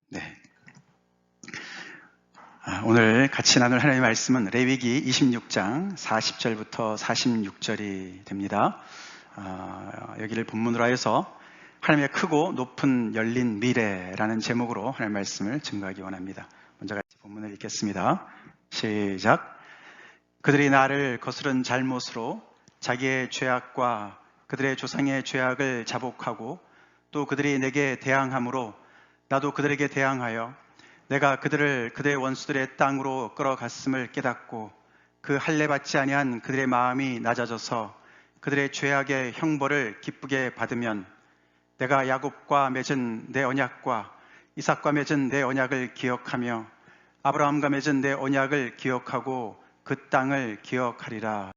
네. 오늘 같이 나눌 하나님의 말씀은 레위기 26장 40절부터 46절이 됩니다. 여기를 본문으로 하여서 하나님의 크고 높은 열린 미래라는 제목으로 하나님의 말씀을 증거하기 원합니다. 먼저 같이 본문을 읽겠습니다. 시작. 그들이 나를 거스른 잘못으로 자기의 죄악과 그들의 조상의 죄악을 자복하고 또 그들이 내게 대항함으로 나도 그들에게 대항하여 내가 그들을 그들의 원수들의 땅으로 끌어갔음을 깨닫고 그 할례 받지 아니한 그들의 마음이 낮아져서 그들의 죄악의 형벌을 기쁘게 받으면 내가 야곱과 맺은 내 언약과 이삭과 맺은 내 언약을 기억하며 아브라함과 맺은 내 언약을 기억하고 그 땅을 기억하리라.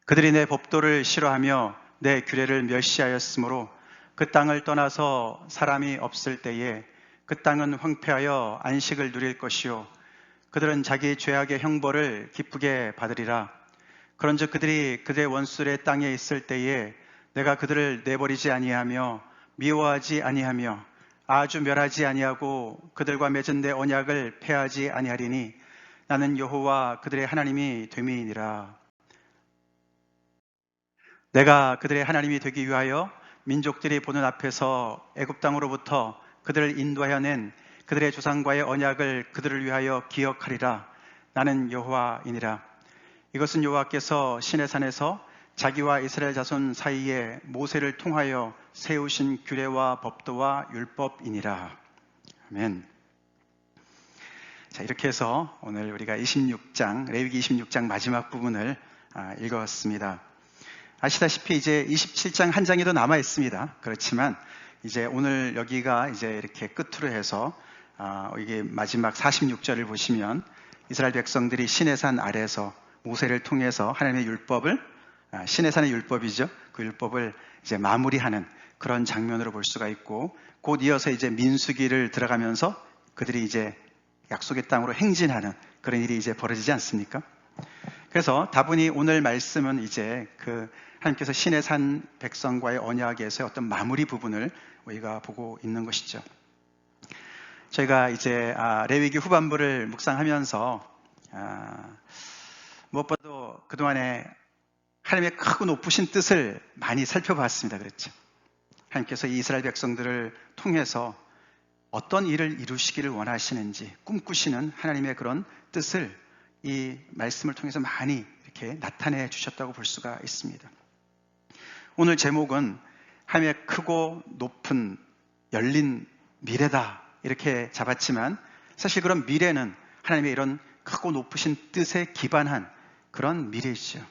그들이 내 법도를 싫어하며 내 규례를 멸시하였으므로 그 땅을 떠나서 사람이 없을 때에 그 땅은 황폐하여 안식을 누릴 것이요 그들은 자기 죄악의 형벌을 기쁘게 받으리라. 그런즉 그들이 그들의 원수들의 땅에 있을 때에 내가 그들을 내버리지 아니하며 미워하지 아니하며 아주 멸하지 아니하고 그들과 맺은 내 언약을 폐하지 아니하리니 나는 여호와 그들의 하나님이 됨이니라. 내가 그들의 하나님이 되기 위하여 민족들이 보는 앞에서 애굽 땅으로부터 그들을 인도하여 낸 그들의 조상과의 언약을 그들을 위하여 기억하리라. 나는 여호와이니라. 이것은 여호와께서 시내산에서 자기와 이스라엘 자손 사이에 모세를 통하여 세우신 규례와 법도와 율법이니라. 아멘. 자, 이렇게 해서 오늘 우리가 레위기 26장 마지막 부분을 읽었습니다. 아시다시피 이제 27장 한 장이 더 남아 있습니다. 그렇지만 이제 오늘 여기가 이제 이렇게 끝으로 해서 이게 마지막 46절을 보시면 이스라엘 백성들이 시내산 아래에서 모세를 통해서 하나님의 율법을 시내산의 율법이죠. 그 율법을 이제 마무리하는 그런 장면으로 볼 수가 있고 곧 이어서 이제 민수기를 들어가면서 그들이 이제 약속의 땅으로 행진하는 그런 일이 이제 벌어지지 않습니까? 그래서 다분히 오늘 말씀은 이제 하나님께서 시내산 백성과의 언약에서의 어떤 마무리 부분을 우리가 보고 있는 것이죠. 저희가 이제 레위기 후반부를 묵상하면서 무엇보다도 그동안에 하나님의 크고 높으신 뜻을 많이 살펴봤습니다. 그렇죠? 하나님께서 이 이스라엘 백성들을 통해서 어떤 일을 이루시기를 원하시는지 꿈꾸시는 하나님의 그런 뜻을 이 말씀을 통해서 많이 이렇게 나타내 주셨다고 볼 수가 있습니다. 오늘 제목은 하나님의 크고 높은 열린 미래다 이렇게 잡았지만 사실 그런 미래는 하나님의 이런 크고 높으신 뜻에 기반한 그런 미래이죠.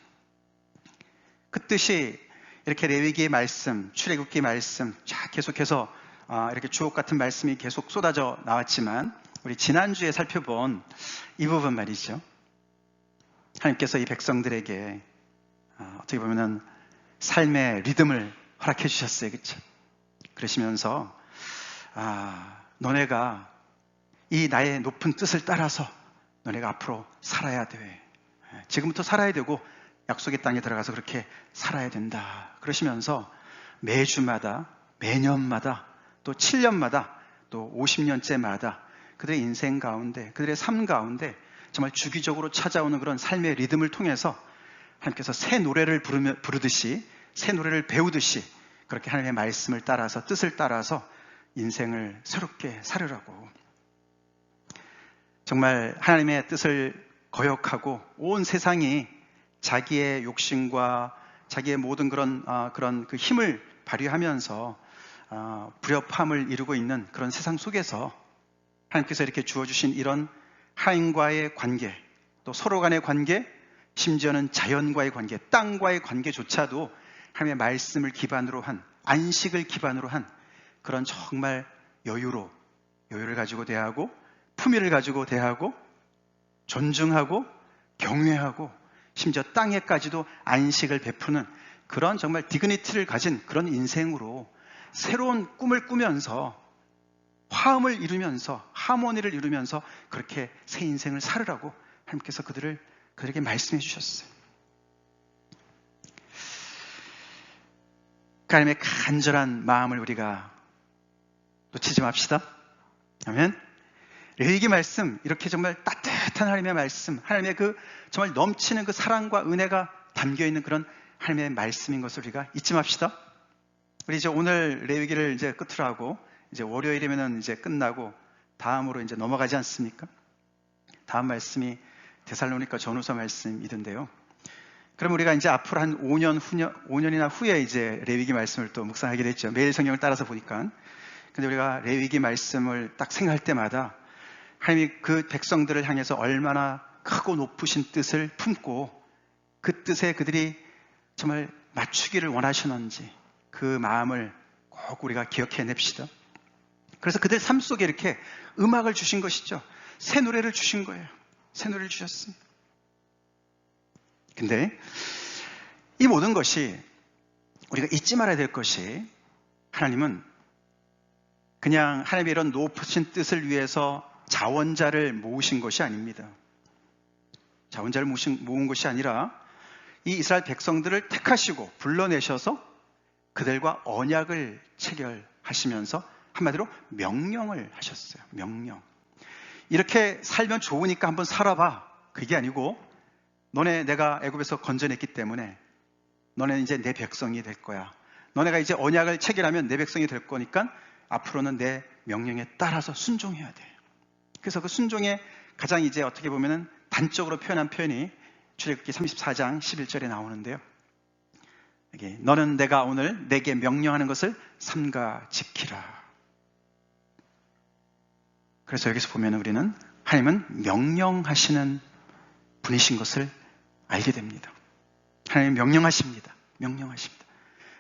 그 뜻이 이렇게 레위기의 말씀, 출애굽기 말씀 쫙 계속해서 이렇게 주옥 같은 말씀이 계속 쏟아져 나왔지만 우리 지난주에 살펴본 이 부분 말이죠. 하나님께서 이 백성들에게 어떻게 보면은 삶의 리듬을 허락해 주셨어요. 그렇죠? 그러시면서 너네가 이 나의 높은 뜻을 따라서 너네가 앞으로 살아야 돼. 지금부터 살아야 되고 약속의 땅에 들어가서 그렇게 살아야 된다. 그러시면서 매주마다 매년마다 또 7년마다 또 50년째마다 그들의 인생 가운데 그들의 삶 가운데 정말 주기적으로 찾아오는 그런 삶의 리듬을 통해서 하나님께서 새 노래를 부르듯이 새 노래를 배우듯이 그렇게 하나님의 말씀을 따라서 뜻을 따라서 인생을 새롭게 살으라고 정말 하나님의 뜻을 거역하고 온 세상이 자기의 욕심과 자기의 모든 그런 그 힘을 발휘하면서 불협화음을 이루고 있는 그런 세상 속에서 하나님께서 이렇게 주어주신 이런 하나님과의 관계, 또 서로 간의 관계, 심지어는 자연과의 관계, 땅과의 관계조차도 하나님의 말씀을 기반으로 한, 안식을 기반으로 한 그런 정말 여유를 가지고 대하고, 품위를 가지고 대하고, 존중하고, 경외하고, 심지어 땅에까지도 안식을 베푸는 그런 정말 디그니티를 가진 그런 인생으로 새로운 꿈을 꾸면서 화음을 이루면서 하모니를 이루면서 그렇게 새 인생을 살으라고 하나님께서 그들에게 말씀해 주셨어요. 하나님의 간절한 마음을 우리가 놓치지 맙시다. 아멘. 레위기 말씀, 이렇게 정말 따뜻한 하나님의 말씀, 하나님의 그 정말 넘치는 그 사랑과 은혜가 담겨 있는 그런 하나님의 말씀인 것을 우리가 잊지 맙시다. 우리 이제 오늘 레위기를 이제 끝으로 하고 이제 월요일이면은 이제 끝나고 다음으로 이제 넘어가지 않습니까? 다음 말씀이 데살로니가 전후서 말씀이던데요. 그럼 우리가 이제 앞으로 한 5년이나 후에 이제 레위기 말씀을 또 묵상하게 됐죠. 매일 성경을 따라서 보니까. 근데 우리가 레위기 말씀을 딱 생각할 때마다 하나님이 그 백성들을 향해서 얼마나 크고 높으신 뜻을 품고 그 뜻에 그들이 정말 맞추기를 원하시는지 그 마음을 꼭 우리가 기억해 냅시다. 그래서 그들 삶 속에 이렇게 음악을 주신 것이죠. 새 노래를 주신 거예요. 새 노래를 주셨습니다. 근데 이 모든 것이 우리가 잊지 말아야 될 것이 하나님은 그냥 하나님의 이런 높으신 뜻을 위해서 자원자를 모으신 것이 아닙니다. 자원자를 모은 것이 아니라 이 이스라엘 백성들을 택하시고 불러내셔서 그들과 언약을 체결하시면서 한마디로 명령을 하셨어요. 명령. 이렇게 살면 좋으니까 한번 살아봐. 그게 아니고 너네 내가 애굽에서 건져냈기 때문에 너네는 이제 내 백성이 될 거야. 너네가 이제 언약을 체결하면 내 백성이 될 거니까 앞으로는 내 명령에 따라서 순종해야 돼. 그래서 그 순종의 가장 이제 어떻게 보면은 단적으로 표현한 표현이 출애굽기 34장 11절에 나오는데요. 여기 너는 내가 오늘 내게 명령하는 것을 삼가 지키라. 그래서 여기서 보면 우리는 하나님은 명령하시는 분이신 것을 알게 됩니다. 하나님 명령하십니다. 명령하십니다.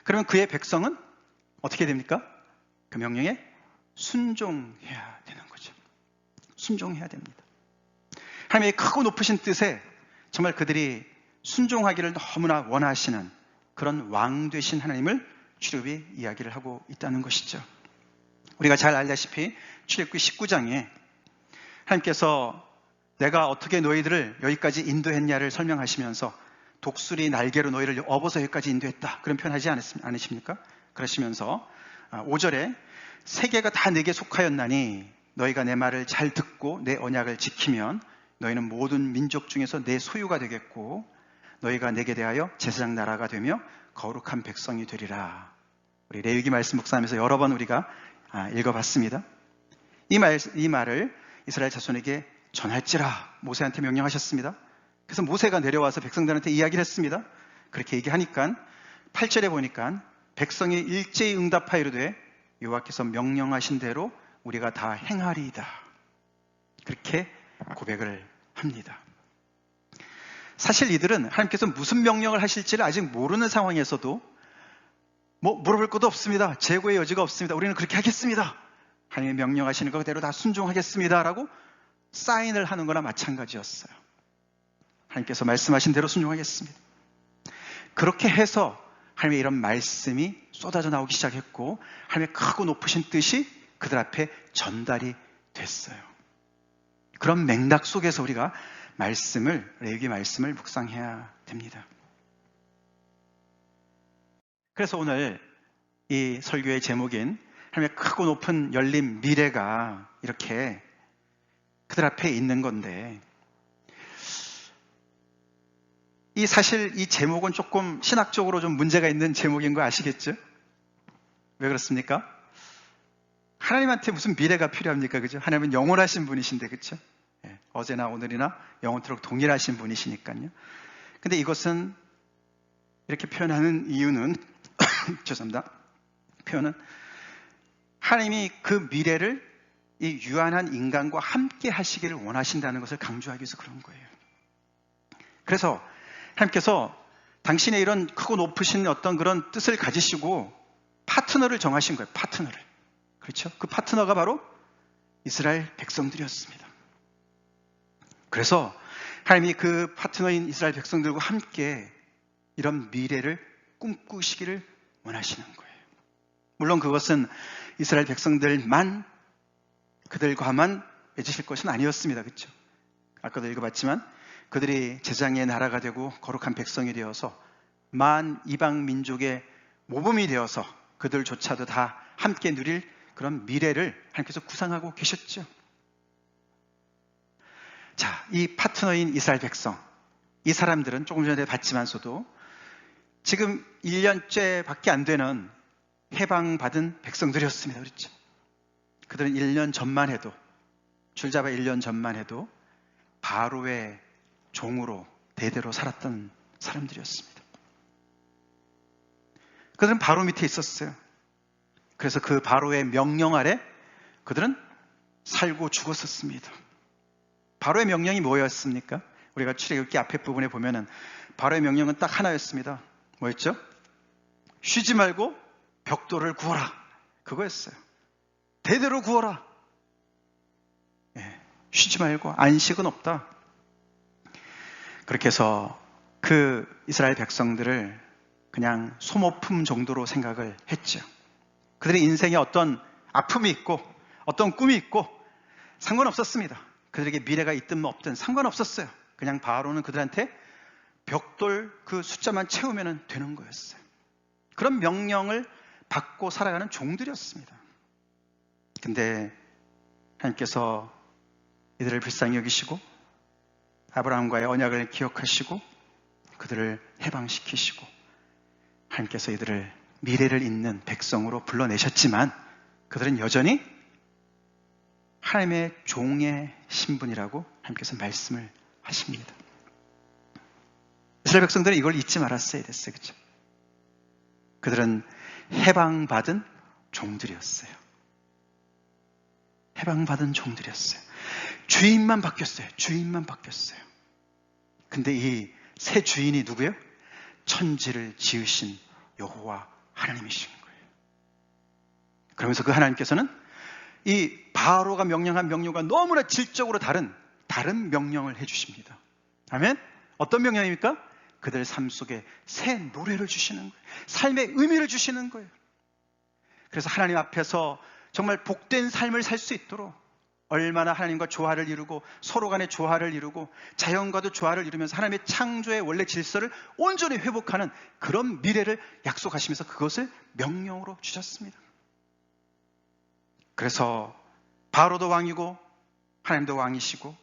그러면 그의 백성은 어떻게 됩니까? 그 명령에 순종해야 되는 거죠. 순종해야 됩니다. 하나님의 크고 높으신 뜻에 정말 그들이 순종하기를 너무나 원하시는 그런 왕 되신 하나님을 출애굽이 이야기를 하고 있다는 것이죠. 우리가 잘 알다시피 출애굽기 19장에 하나님께서 내가 어떻게 너희들을 여기까지 인도했냐를 설명하시면서 독수리 날개로 너희를 업어서 여기까지 인도했다. 그런 표현하지 않으십니까? 그러시면서 5절에 세계가 다 내게 속하였나니 너희가 내 말을 잘 듣고 내 언약을 지키면 너희는 모든 민족 중에서 내 소유가 되겠고 너희가 내게 대하여 제사장 나라가 되며 거룩한 백성이 되리라. 우리 레위기 말씀 묵상하면서 여러 번 우리가 읽어봤습니다. 이 말을 이스라엘 자손에게 전할지라 모세한테 명령하셨습니다. 그래서 모세가 내려와서 백성들한테 이야기를 했습니다. 그렇게 얘기하니까 8절에 보니까 백성이 일제히 응답하이르되 여호와께서 명령하신 대로 우리가 다 행하리이다. 그렇게 고백을 합니다. 사실 이들은 하나님께서 무슨 명령을 하실지를 아직 모르는 상황에서도 물어볼 것도 없습니다. 재고의 여지가 없습니다. 우리는 그렇게 하겠습니다. 하나님이 명령하시는 것 그대로 다 순종하겠습니다. 라고 사인을 하는 거나 마찬가지였어요. 하나님께서 말씀하신 대로 순종하겠습니다. 그렇게 해서 하나님의 이런 말씀이 쏟아져 나오기 시작했고 하나님의 크고 높으신 뜻이 그들 앞에 전달이 됐어요. 그런 맥락 속에서 우리가 레위기 말씀을 묵상해야 됩니다. 그래서 오늘 이 설교의 제목인 하나님의 크고 높은 열린 미래가 이렇게 그들 앞에 있는 건데 사실 이 제목은 조금 신학적으로 좀 문제가 있는 제목인 거 아시겠죠? 왜 그렇습니까? 하나님한테 무슨 미래가 필요합니까? 그죠? 하나님은 영원하신 분이신데, 그죠? 어제나 오늘이나 영원토록 동일하신 분이시니까요. 근데 이것은 이렇게 표현하는 이유는 죄송합니다. 표현은 하나님이 그 미래를 이 유한한 인간과 함께 하시기를 원하신다는 것을 강조하기 위해서 그런 거예요. 그래서 하나님께서 당신의 이런 크고 높으신 어떤 그런 뜻을 가지시고 파트너를 정하신 거예요. 파트너를. 그렇죠? 그 파트너가 바로 이스라엘 백성들이었습니다. 그래서 하나님이 그 파트너인 이스라엘 백성들과 함께 이런 미래를 꿈꾸시기를 원하시는 거예요. 물론 그것은 이스라엘 백성들만 그들과만 맺으실 것은 아니었습니다. 그렇죠? 아까도 읽어봤지만 그들이 제사장의 나라가 되고 거룩한 백성이 되어서 만 이방 민족의 모범이 되어서 그들조차도 다 함께 누릴 그런 미래를 하나님께서 구상하고 계셨죠. 자, 이 파트너인 이스라엘 백성, 이 사람들은 조금 전에 봤지만서도 지금 1년째 밖에 안 되는 해방받은 백성들이었습니다. 그렇죠? 그들은 1년 전만 해도, 줄잡아 1년 전만 해도 바로의 종으로 대대로 살았던 사람들이었습니다. 그들은 바로 밑에 있었어요. 그래서 그 바로의 명령 아래 그들은 살고 죽었었습니다. 바로의 명령이 뭐였습니까? 우리가 출애굽기 앞에 부분에 보면은 바로의 명령은 딱 하나였습니다. 뭐였죠? 쉬지 말고 벽돌을 구워라. 그거였어요. 대대로 구워라. 쉬지 말고, 안식은 없다. 그렇게 해서 그 이스라엘 백성들을 그냥 소모품 정도로 생각을 했죠. 그들의 인생에 어떤 아픔이 있고 어떤 꿈이 있고 상관없었습니다. 그들에게 미래가 있든 없든 상관없었어요. 그냥 바로는 그들한테 벽돌 그 숫자만 채우면 되는 거였어요. 그런 명령을 받고 살아가는 종들이었습니다. 근데 하나님께서 이들을 불쌍히 여기시고 아브라함과의 언약을 기억하시고 그들을 해방시키시고 하나님께서 이들을 미래를 잇는 백성으로 불러내셨지만 그들은 여전히 하나님의 종의 신분이라고 하나님께서 말씀을 하십니다. 이스라엘 백성들은 이걸 잊지 말았어야 됐어요. 그렇죠? 그들은 해방받은 종들이었어요. 해방받은 종들이었어요. 주인만 바뀌었어요. 주인만 바뀌었어요. 근데 이 새 주인이 누구예요? 천지를 지으신 여호와 하나님이신 거예요. 그러면서 그 하나님께서는 이 바로가 명령한 명령과 너무나 질적으로 다른 명령을 해주십니다. 아멘? 어떤 명령입니까? 그들 삶 속에 새 노래를 주시는 거예요. 삶의 의미를 주시는 거예요. 그래서 하나님 앞에서 정말 복된 삶을 살 수 있도록 얼마나 하나님과 조화를 이루고 서로 간의 조화를 이루고 자연과도 조화를 이루면서 하나님의 창조의 원래 질서를 온전히 회복하는 그런 미래를 약속하시면서 그것을 명령으로 주셨습니다. 그래서 바로도 왕이고 하나님도 왕이시고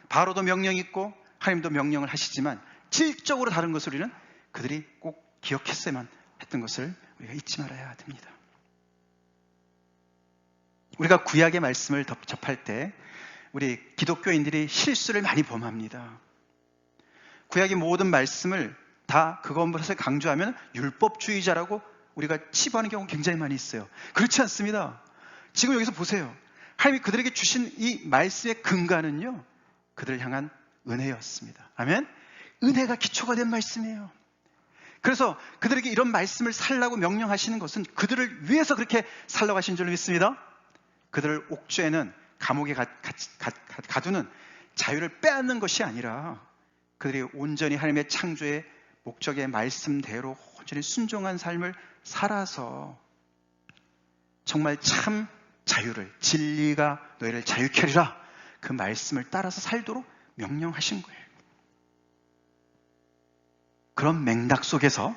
바로도 명령이 있고 하나님도 명령을 하시지만 질적으로 다른 것을 우리는 그들이 꼭 기억했어야만 했던 것을 우리가 잊지 말아야 됩니다. 우리가 구약의 말씀을 접할 때 우리 기독교인들이 실수를 많이 범합니다. 구약의 모든 말씀을 다 그것을 강조하면 율법주의자라고 우리가 치부하는 경우가 굉장히 많이 있어요. 그렇지 않습니다. 지금 여기서 보세요. 하나님이 그들에게 주신 이 말씀의 근간은요, 그들을 향한 은혜였습니다. 아멘? 은혜가 기초가 된 말씀이에요. 그래서 그들에게 이런 말씀을 살라고 명령하시는 것은 그들을 위해서 그렇게 살라고 하신 줄 믿습니다. 그들을 옥죄는 감옥에 가두는 자유를 빼앗는 것이 아니라 그들이 온전히 하나님의 창조의 목적의 말씀대로 온전히 순종한 삶을 살아서 정말 참 자유를, 진리가 너희를 자유케 하리라, 그 말씀을 따라서 살도록 명령하신 거예요. 그런 맥락 속에서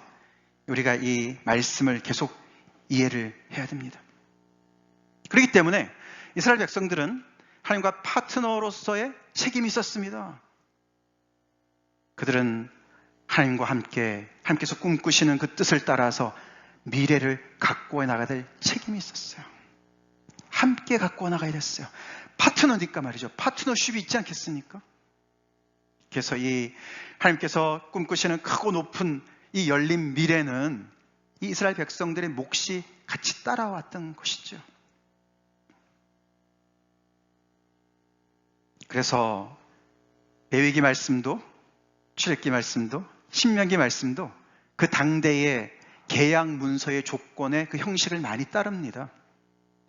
우리가 이 말씀을 계속 이해를 해야 됩니다. 그렇기 때문에 이스라엘 백성들은 하나님과 파트너로서의 책임이 있었습니다. 그들은 하나님과 함께 하나님께서 꿈꾸시는 그 뜻을 따라서 미래를 갖고 나가야 될 책임이 있었어요. 함께 갖고 나가야 됐어요. 파트너니까 말이죠. 파트너십이 있지 않겠습니까? 그래서 이 하나님께서 꿈꾸시는 크고 높은 이 열린 미래는 이 이스라엘 백성들의 몫이 같이 따라왔던 것이죠. 그래서 레위기 말씀도 출애굽기 말씀도 신명기 말씀도 그 당대의 계약 문서의 조건의 그 형식을 많이 따릅니다.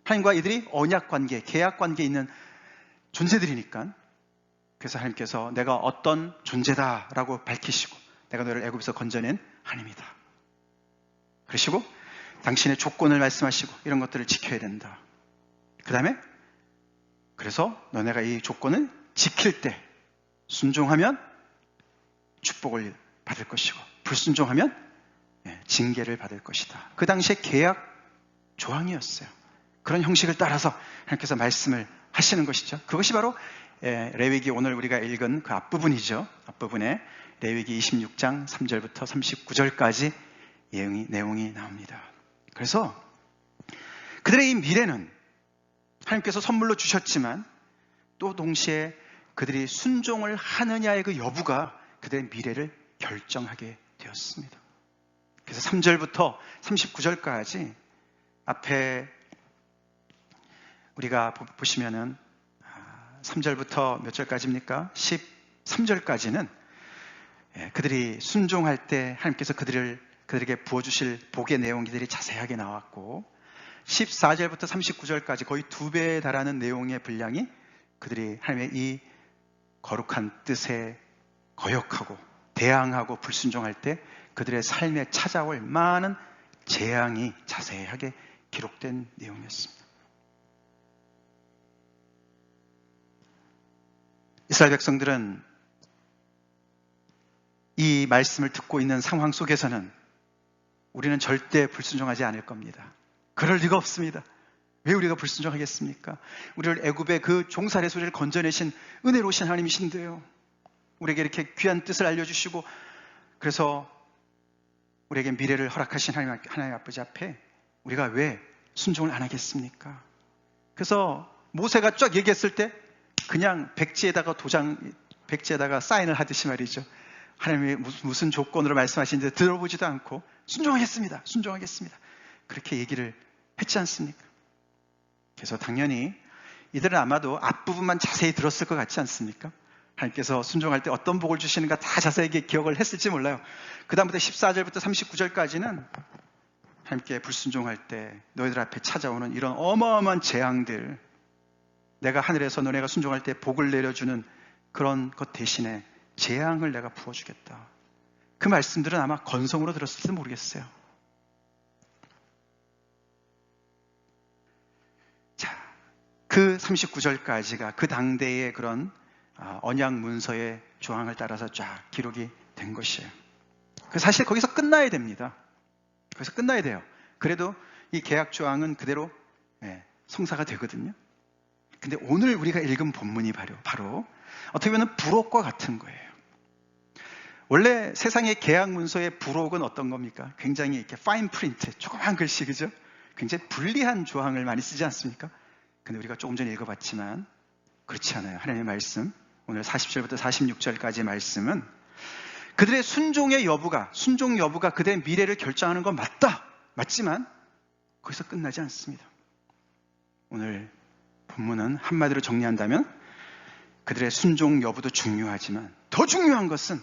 하나님과 이들이 언약 관계, 계약 관계에 있는 존재들이니까. 그래서 하나님께서 내가 어떤 존재다라고 밝히시고 내가 너를 애굽에서 건져낸 하나님이다. 그러시고 당신의 조건을 말씀하시고 이런 것들을 지켜야 된다. 그 다음에 그래서 너네가 이 조건을 지킬 때 순종하면 축복을 받을 것이고 불순종하면 징계를 받을 것이다. 그 당시에 계약 조항이었어요. 그런 형식을 따라서 하나님께서 말씀을 하시는 것이죠. 그것이 바로 레위기 오늘 우리가 읽은 그 앞부분이죠. 앞부분에 레위기 26장 3절부터 39절까지 내용이 나옵니다. 그래서 그들의 이 미래는 하나님께서 선물로 주셨지만 또 동시에 그들이 순종을 하느냐의 그 여부가 그들의 미래를 결정하게 되었습니다. 그래서 3절부터 39절까지 앞에 우리가 보시면은 3절부터 몇 절까지입니까? 13절까지는 그들이 순종할 때 하나님께서 그들에게 부어주실 복의 내용들이 자세하게 나왔고 14절부터 39절까지 거의 2배에 달하는 내용의 분량이 그들이 하나님의 이 거룩한 뜻에 거역하고 대항하고 불순종할 때 그들의 삶에 찾아올 많은 재앙이 자세하게 기록된 내용이었습니다. 이스라엘 백성들은 이 말씀을 듣고 있는 상황 속에서는 우리는 절대 불순종하지 않을 겁니다. 그럴 리가 없습니다. 왜 우리가 불순종하겠습니까? 우리를 애굽의 그 종살이 소리를 건져내신 은혜로우신 하나님이신데요. 우리에게 이렇게 귀한 뜻을 알려주시고 그래서 우리에게 미래를 허락하신 하나님 아버지 앞에 우리가 왜 순종을 안 하겠습니까? 그래서 모세가 쫙 얘기했을 때 그냥 백지에다가 사인을 하듯이 말이죠. 하나님이 무슨 조건으로 말씀하시는지 들어보지도 않고 순종하겠습니다. 그렇게 얘기를 했지 않습니까? 그래서 당연히 이들은 아마도 앞부분만 자세히 들었을 것 같지 않습니까? 하나님께서 순종할 때 어떤 복을 주시는가 다 자세하게 기억을 했을지 몰라요. 그 다음부터 14절부터 39절까지는 하나님께 불순종할 때 너희들 앞에 찾아오는 이런 어마어마한 재앙들, 내가 하늘에서 너네가 순종할 때 복을 내려주는 그런 것 대신에 재앙을 내가 부어주겠다. 그 말씀들은 아마 건성으로 들었을지도 모르겠어요. 자, 그 39절까지가 그 당대의 그런 언약 문서의 조항을 따라서 쫙 기록이 된 것이에요. 사실 거기서 끝나야 됩니다. 거기서 끝나야 돼요. 그래도 이 계약 조항은 그대로 성사가 되거든요. 근데 오늘 우리가 읽은 본문이 바로 어떻게 보면 부록과 같은 거예요. 원래 세상의 계약 문서의 부록은 어떤 겁니까? 굉장히 이렇게 파인 프린트, 조그만 글씨, 그죠? 굉장히 불리한 조항을 많이 쓰지 않습니까? 근데 우리가 조금 전에 읽어봤지만 그렇지 않아요. 하나님의 말씀, 오늘 40절부터 46절까지의 말씀은 그들의 순종 여부가 그들의 미래를 결정하는 건 맞지만 거기서 끝나지 않습니다. 오늘 본문은 한마디로 정리한다면 그들의 순종 여부도 중요하지만 더 중요한 것은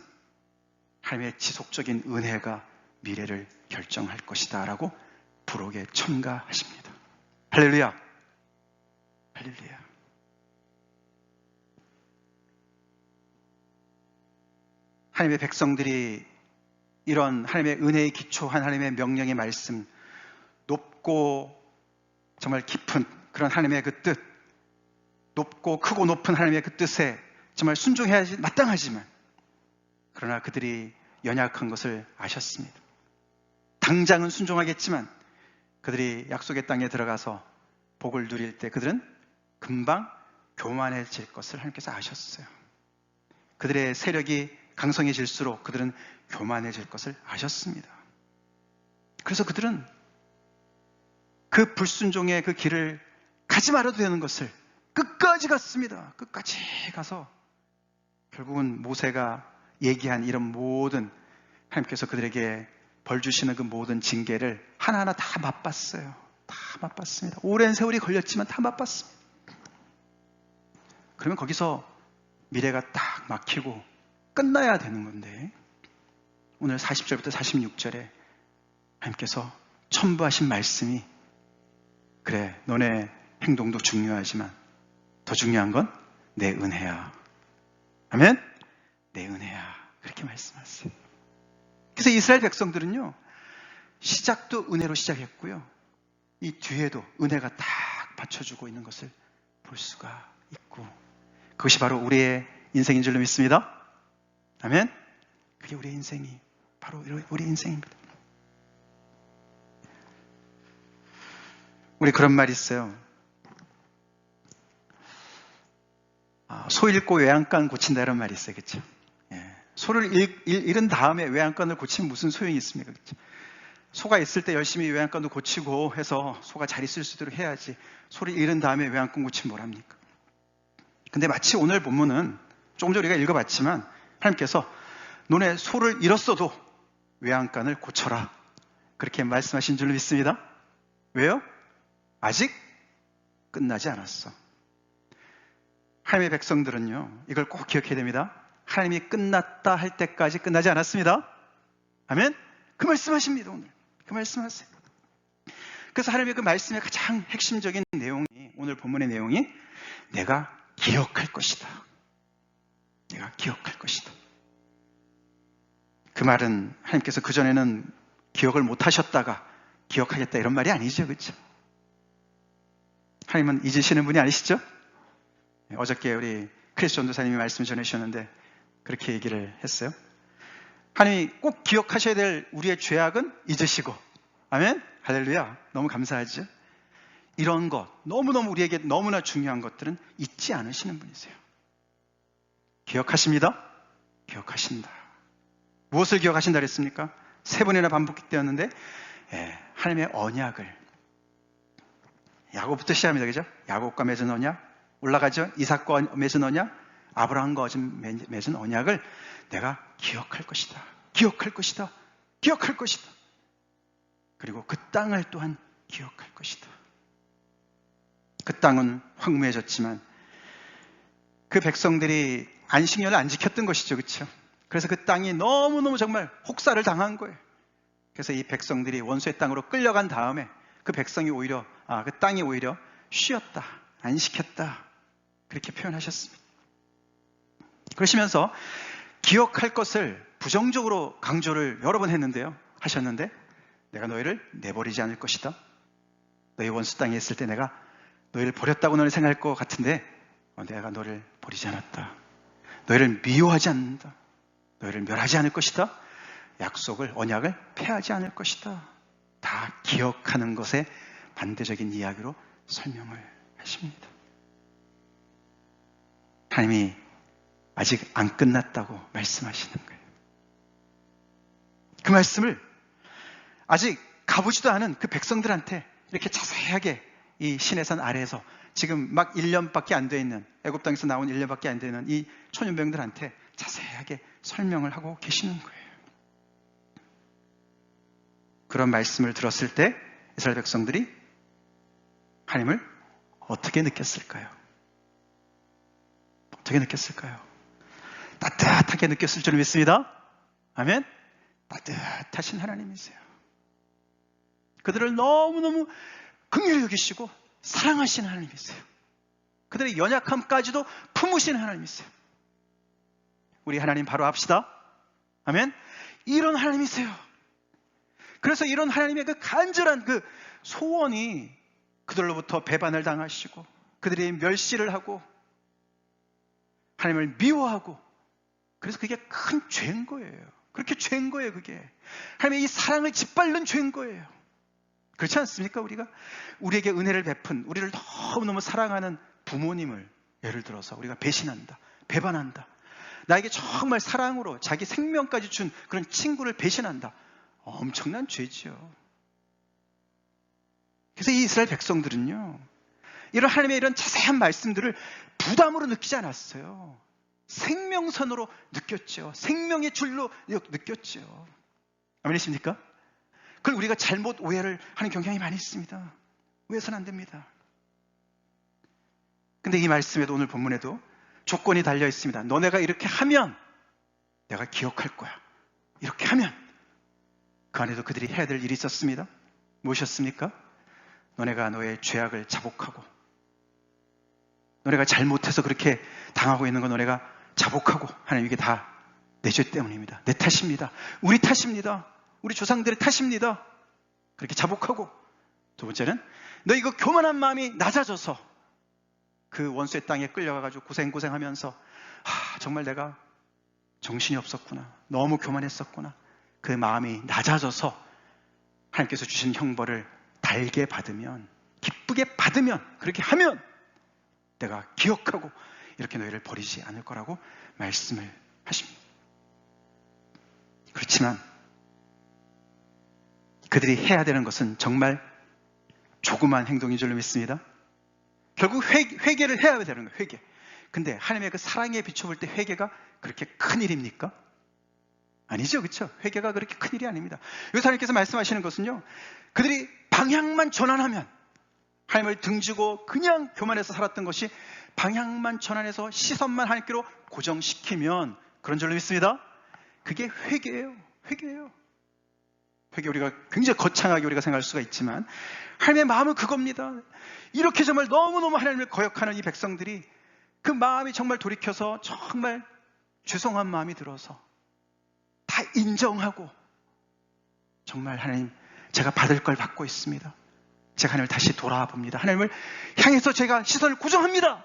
하나님의 지속적인 은혜가 미래를 결정할 것이다 라고 부록에 첨가하십니다. 할렐루야. 하나님의 백성들이 이런 하나님의 은혜에 기초한 하나님의 명령의 말씀, 높고 정말 깊은 그런 하나님의 그 뜻, 높고 크고 높은 하나님의 그 뜻에 정말 순종해야 마땅하지만 그러나 그들이 연약한 것을 아셨습니다. 당장은 순종하겠지만 그들이 약속의 땅에 들어가서 복을 누릴 때 그들은 금방 교만해질 것을 하나님께서 아셨어요. 그들의 세력이 강성해질수록 그들은 교만해질 것을 아셨습니다. 그래서 그들은 그 불순종의 그 길을 가지 말아도 되는 것을 끝까지 갔습니다. 끝까지 가서 결국은 모세가 얘기한 이런 모든 하나님께서 그들에게 벌 주시는 그 모든 징계를 하나하나 다 맛봤어요. 다 맛봤습니다. 오랜 세월이 걸렸지만 다 맛봤습니다. 그러면 거기서 미래가 딱 막히고 끝나야 되는 건데 오늘 40절부터 46절에 하나님께서 첨부하신 말씀이 그래, 너네 행동도 중요하지만 더 중요한 건 내 은혜야. 아멘? 내 은혜야. 그렇게 말씀하세요. 그래서 이스라엘 백성들은요, 시작도 은혜로 시작했고요, 이 뒤에도 은혜가 딱 받쳐주고 있는 것을 볼 수가 있고, 그것이 바로 우리의 인생인 줄로 믿습니다. 아멘? 그게 우리의 인생이, 바로 우리의 인생입니다. 우리 그런 말이 있어요. 소 잃고 외양간 고친다 이런 말이 있어요. 그렇죠? 예. 소를 잃은 다음에 외양간을 고치면 무슨 소용이 있습니까? 그렇죠? 소가 있을 때 열심히 외양간도 고치고 해서 소가 잘 있을 수 있도록 해야지, 소를 잃은 다음에 외양간 고치면 뭐랍니까? 근데 마치 오늘 본문은 조금 전에 우리가 읽어봤지만 하나님께서 너네 소를 잃었어도 외양간을 고쳐라, 그렇게 말씀하신 줄로 믿습니다. 왜요? 아직 끝나지 않았어. 하나님의 백성들은요, 이걸 꼭 기억해야 됩니다. 하나님이 끝났다 할 때까지 끝나지 않았습니다. 아멘? 그 말씀하십니다. 오늘 그 말씀하세요. 그래서 하나님의 그 말씀의 가장 핵심적인 내용이, 오늘 본문의 내용이 내가 기억할 것이다. 내가 기억할 것이다. 그 말은 하나님께서 그전에는 기억을 못 하셨다가 기억하겠다 이런 말이 아니죠. 그렇죠? 하나님은 잊으시는 분이 아니시죠? 어저께 우리 크리스 전도사님이 말씀 전해주셨는데 그렇게 얘기를 했어요. 하나님이 꼭 기억하셔야 될 우리의 죄악은 잊으시고, 아멘? 할렐루야. 너무 감사하죠? 이런 것, 너무너무 우리에게 너무나 중요한 것들은 잊지 않으시는 분이세요. 기억하십니다. 기억하신다. 무엇을 기억하신다 그랬습니까? 3번이나 반복되었는데, 하나님의 언약을, 야곱부터 시작합니다. 그죠? 야곱과 맺은 언약, 올라가죠? 이삭과 맺은 언약, 아브라함과 맺은 언약을 내가 기억할 것이다. 기억할 것이다. 기억할 것이다. 그리고 그 땅을 또한 기억할 것이다. 그 땅은 황무해졌지만 그 백성들이 안식년을 안 지켰던 것이죠. 그렇죠? 그래서 그 땅이 너무너무 정말 혹사를 당한 거예요. 그래서 이 백성들이 원수의 땅으로 끌려간 다음에 그 백성이 오히려, 그 땅이 오히려 쉬었다, 안식했다, 그렇게 표현하셨습니다. 그러시면서 기억할 것을 부정적으로 강조를 여러 번 하셨는데 내가 너희를 내버리지 않을 것이다. 너희 원수 땅에 있을 때 내가 너희를 버렸다고 너는 생각할 것 같은데 내가 너를 버리지 않았다. 너희를 미워하지 않는다. 너희를 멸하지 않을 것이다. 약속을, 언약을 폐하지 않을 것이다. 다 기억하는 것에 반대적인 이야기로 설명을 하십니다. 하나님이 아직 안 끝났다고 말씀하시는 거예요. 그 말씀을 아직 가보지도 않은 그 백성들한테 이렇게 자세하게 이 시내산 아래에서 지금 막 1년밖에 안 돼 있는, 애굽 땅에서 나온 1년밖에 안 되는 이 초년병들한테 자세하게 설명을 하고 계시는 거예요. 그런 말씀을 들었을 때 이스라엘 백성들이 하나님을 어떻게 느꼈을까요? 어떻게 느꼈을까요? 따뜻하게 느꼈을 줄 믿습니다. 아멘? 따뜻하신 하나님이세요. 그들을 너무너무 긍휼히 여기시고 사랑하시는 하나님이세요. 그들의 연약함까지도 품으시는 하나님이세요. 우리 하나님 바로 합시다. 아멘? 이런 하나님이세요. 그래서 이런 하나님의 그 간절한 그 소원이 그들로부터 배반을 당하시고 그들이 멸시를 하고 하나님을 미워하고, 그래서 그게 큰 죄인 거예요. 그렇게 죄인 거예요. 그게 하나님의 이 사랑을 짓밟는 죄인 거예요. 그렇지 않습니까? 우리에게 은혜를 베푼, 우리를 너무너무 사랑하는 부모님을 예를 들어서 우리가 배신한다, 배반한다, 나에게 정말 사랑으로 자기 생명까지 준 그런 친구를 배신한다. 엄청난 죄지요. 그래서 이 이스라엘 백성들은요, 이런 하나님의 이런 자세한 말씀들을 부담으로 느끼지 않았어요. 생명선으로 느꼈죠. 생명의 줄로 느꼈죠. 아멘이십니까? 그걸 우리가 잘못 오해를 하는 경향이 많이 있습니다. 오해해서는 안 됩니다. 근데 이 말씀에도, 오늘 본문에도 조건이 달려 있습니다. 너네가 이렇게 하면 내가 기억할 거야. 이렇게 하면. 그 안에도 그들이 해야 될 일이 있었습니다. 무엇이었습니까? 너네가 너의 죄악을 자복하고, 너네가 잘못해서 그렇게 당하고 있는 건 너네가 자복하고, 하나님 이게 다 내 죄 때문입니다. 내 탓입니다. 우리 탓입니다. 우리 조상들의 탓입니다. 그렇게 자복하고, 두 번째는 너 이거 교만한 마음이 낮아져서 그 원수의 땅에 끌려가가지고 고생하면서 정말 내가 정신이 없었구나, 너무 교만했었구나, 그 마음이 낮아져서 하나님께서 주신 형벌을 달게 받으면 기쁘게 받으면, 그렇게 하면 내가 기억하고 이렇게 너희를 버리지 않을 거라고 말씀을 하십니다. 그렇지만 그들이 해야 되는 것은 정말 조그만 행동인 줄로 믿습니다. 결국 회개를 해야 되는 거예요. 회개. 근데 하나님의 그 사랑에 비춰볼 때 회개가 그렇게 큰 일입니까? 아니죠. 그렇죠? 회개가 그렇게 큰 일이 아닙니다. 여기서 하나님께서 말씀하시는 것은요, 그들이 방향만 전환하면, 하나님을 등지고 그냥 교만해서 살았던 것이 방향만 전환해서 시선만 하나님께로 고정시키면, 그런 줄로 믿습니다. 그게 회개예요. 회개예요. 회개, 우리가 굉장히 거창하게 우리가 생각할 수가 있지만 하나님의 마음은 그겁니다. 이렇게 정말 너무너무 하나님을 거역하는 이 백성들이 그 마음이 정말 돌이켜서 정말 죄송한 마음이 들어서 다 인정하고, 정말 하나님, 제가 받을 걸 받고 있습니다. 제가 하나님을 다시 돌아봅니다. 하나님을 향해서 제가 시선을 고정합니다.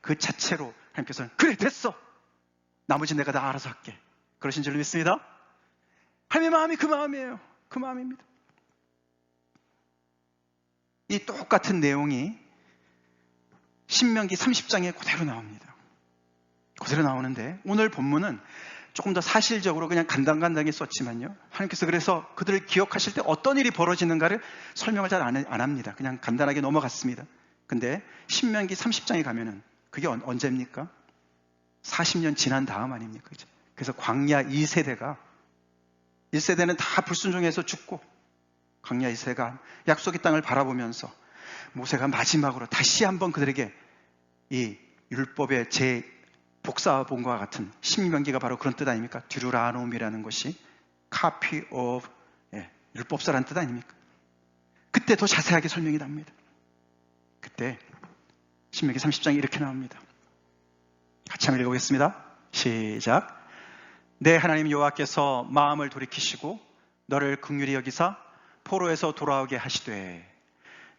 그 자체로 하나님께서는 그래, 됐어, 나머지 내가 다 알아서 할게, 그러신 줄 믿습니다. 하나님의 마음이 그 마음이에요. 그 마음입니다. 이 똑같은 내용이 신명기 30장에 그대로 나옵니다. 그대로 나오는데 오늘 본문은 조금 더 사실적으로 그냥 간단하게 썼지만요, 하나님께서 그래서 그들을 기억하실 때 어떤 일이 벌어지는가를 설명을 잘 안 합니다. 그냥 간단하게 넘어갔습니다. 근데 신명기 30장에 가면은 그게 언제입니까? 40년 지난 다음 아닙니까? 그래서 광야 2세대가, 1세대는 다 불순종해서 죽고, 광야 2세가 약속의 땅을 바라보면서 모세가 마지막으로 다시 한번 그들에게 이 율법의 복사본 것과 같은, 신명기가 바로 그런 뜻 아닙니까? 듀루라노미라는 것이 copy of, 율법서라는 뜻 아닙니까? 그때 더 자세하게 설명이 납니다. 그때 신명기 30장이 이렇게 나옵니다. 같이 한번 읽어보겠습니다. 시작. 내 하나님 여호와께서 마음을 돌이키시고 너를 긍휼히 여기사 포로에서 돌아오게 하시되,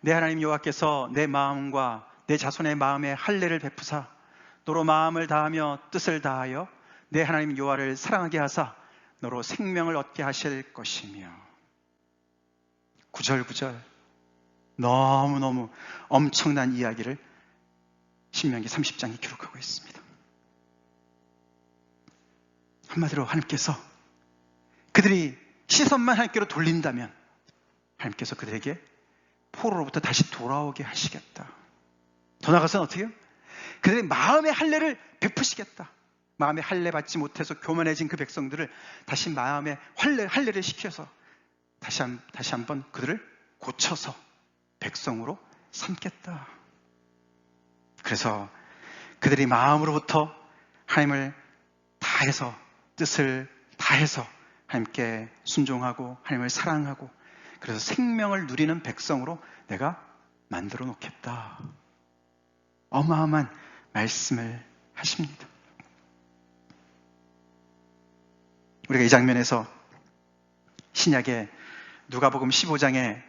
내 하나님 여호와께서 내 마음과 내 자손의 마음에 할례를 베푸사 너로 마음을 다하며 뜻을 다하여 내 하나님 여호와를 사랑하게 하사 너로 생명을 얻게 하실 것이며. 구절구절 너무너무 엄청난 이야기를 신명기 30장이 기록하고 있습니다. 한마디로 하나님께서 그들이 시선만 하나님께로 돌린다면 하나님께서 그들에게 포로로부터 다시 돌아오게 하시겠다. 더 나아가서는 어떻게 해요? 그들의 마음의 할례를 베푸시겠다. 마음의 할례 받지 못해서 교만해진 그 백성들을 다시 마음의 할례를 시켜서 다시 한번 그들을 고쳐서 백성으로 삼겠다. 그래서 그들이 마음으로부터 하나님을 다해서, 뜻을 다해서 하나님께 순종하고 하나님을 사랑하고, 그래서 생명을 누리는 백성으로 내가 만들어 놓겠다. 어마어마한 말씀을 하십니다. 우리가 이 장면에서 신약의 누가복음 15장의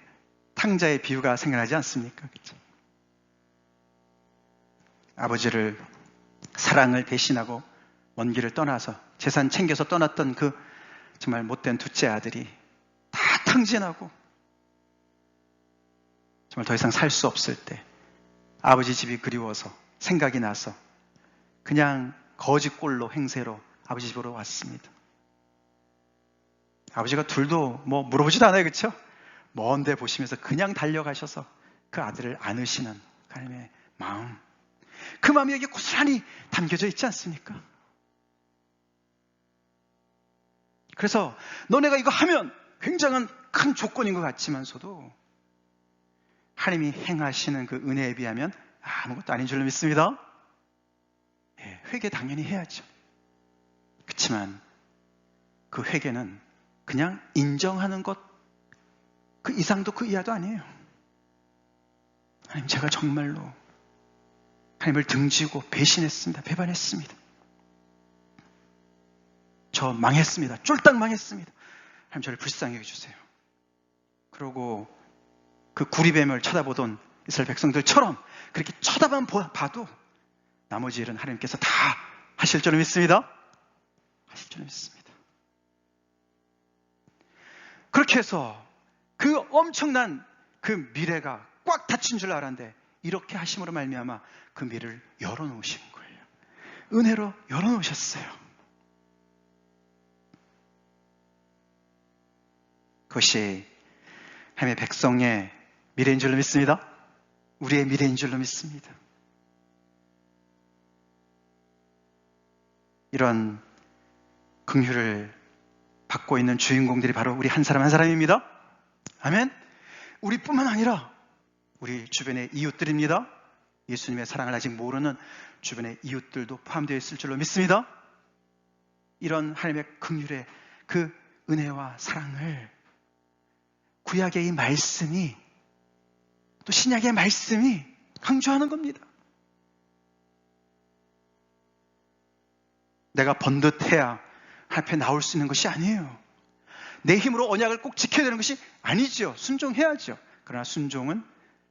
탕자의 비유가 생각나지 않습니까? 그렇죠? 아버지를, 사랑을 배신하고 먼 길을 떠나서 재산 챙겨서 떠났던 그 정말 못된 둘째 아들이 다 탕진하고 정말 더 이상 살 수 없을 때 아버지 집이 그리워서, 생각이 나서 그냥 거지꼴로 행세로 아버지 집으로 왔습니다. 아버지가 둘도 뭐 물어보지도 않아요. 그렇죠? 먼데 보시면서 그냥 달려가셔서 그 아들을 안으시는 하나님의 마음, 그 마음이 여기 고스란히 담겨져 있지 않습니까? 그래서 너네가 이거 하면 굉장한 큰 조건인 것 같지만서도 하나님이 행하시는 그 은혜에 비하면 아무것도 아닌 줄로 믿습니다. 회개 당연히 해야죠. 그렇지만 그 회개는 그냥 인정하는 것, 그 이상도 그 이하도 아니에요. 하나님, 제가 정말로 하나님을 등지고 배신했습니다. 배반했습니다. 저 망했습니다. 쫄딱 망했습니다. 하나님, 저를 불쌍히 해주세요. 그러고 그 구리뱀을 쳐다보던 이스라엘 백성들처럼 그렇게 쳐다만 봐도 나머지 일은 하나님께서 다 하실 줄을 믿습니다. 하실 줄을 믿습니다. 그렇게 해서 그 엄청난 그 미래가 꽉 닫힌 줄 알았는데 이렇게 하심으로 말미암아 그 미를 열어놓으신 거예요. 은혜로 열어놓으셨어요. 그것이 하나님의 백성의 미래인 줄로 믿습니다. 우리의 미래인 줄로 믿습니다. 이런 긍휼을 받고 있는 주인공들이 바로 우리 한 사람 한 사람입니다. 아멘. 우리뿐만 아니라 우리 주변의 이웃들입니다. 예수님의 사랑을 아직 모르는 주변의 이웃들도 포함되어 있을 줄로 믿습니다. 이런 하나님의 긍휼의 그 은혜와 사랑을 구약의 이 말씀이 또 신약의 말씀이 강조하는 겁니다. 내가 번듯해야 앞에 나올 수 있는 것이 아니에요. 내 힘으로 언약을 꼭 지켜야 되는 것이 아니죠. 순종해야죠. 그러나 순종은